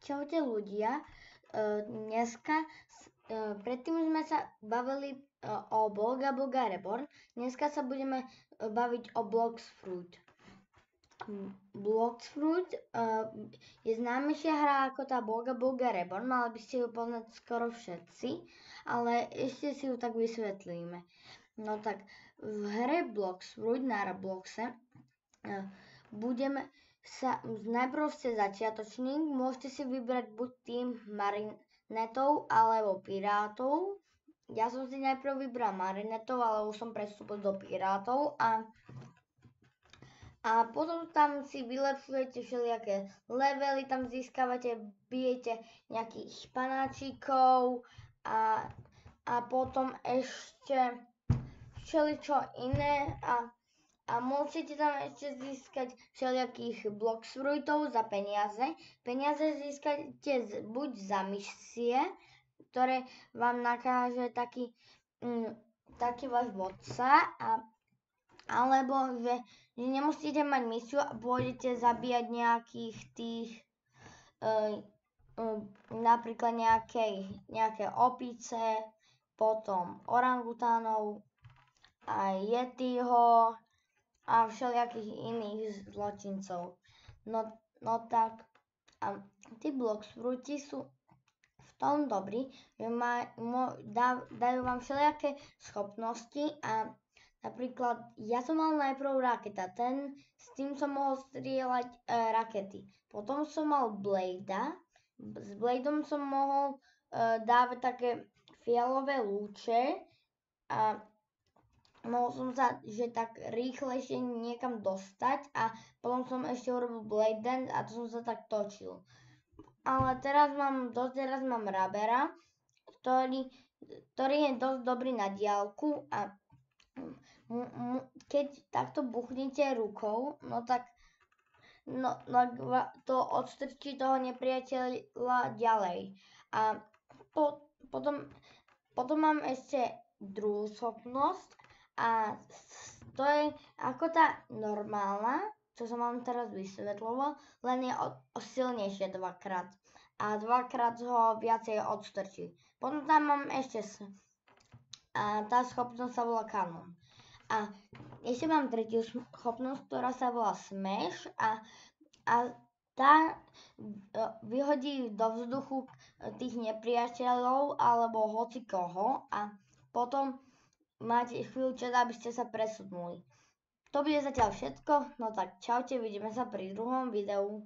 Čaute ľudia, dneska, predtým sme sa bavili o Boga Boga Reborn, dneska sa budeme baviť o Blox Fruit. Blox Fruit je známejšia hra ako tá Boga Boga Reborn, mali by ste ju poznať skoro všetci, ale ešte si ju tak vysvetlíme. No tak, v hre Blox Fruit na Robloxe budeme najprv ste začiatočník, môžete si vybrať buď tým marinetov alebo pirátov. Ja som si najprv vybral marinetov, ale už som prestúpil do pirátov a potom tam si vylepšujete všelijaké levely, tam získavate, bijete nejakých panáčikov a potom ešte všeličo iné a môžete tam ešte získať všelijakých Blox Fruitov za peniaze. Peniaze získate buď za misie, ktoré vám nakáže taký váš vodca, alebo že nemusíte mať misiu a pôjdete zabíjať nejakých tých, napríklad nejaké opice, potom orangutánov a yetiho a všelijakých iných zločincov. No tak, a tí Blox Fruity sú v tom dobrí, že dajú vám všelijaké schopnosti a napríklad ja som mal najprv raketa, s tým som mohol strieľať rakety. Potom som mal Blada, s Bladom som mohol dávať také fialové lúče a mohol som sa tak rýchlejšie niekam dostať a potom som ešte urobil Blade Dance a to som sa tak točil. Ale teraz mám Rabera, ktorý je dosť dobrý na diaľku a keď takto buchnete rukou, no tak to odstrčí toho nepriateľa ďalej. A potom mám ešte druhú schopnosť, a to je ako tá normálna, čo som vám teraz vysvetloval, len je silnejšie dvakrát. A dvakrát ho viacej odstrčí. Potom tam mám ešte tá schopnosť sa volá Kanon. A ešte mám tretiu schopnosť, ktorá sa volá Smash a tá vyhodí do vzduchu tých nepriateľov alebo hocikoho a potom máte chvíľu čas, aby ste sa presunuli. To bude zatiaľ všetko, no tak čaute, vidíme sa pri druhom videu.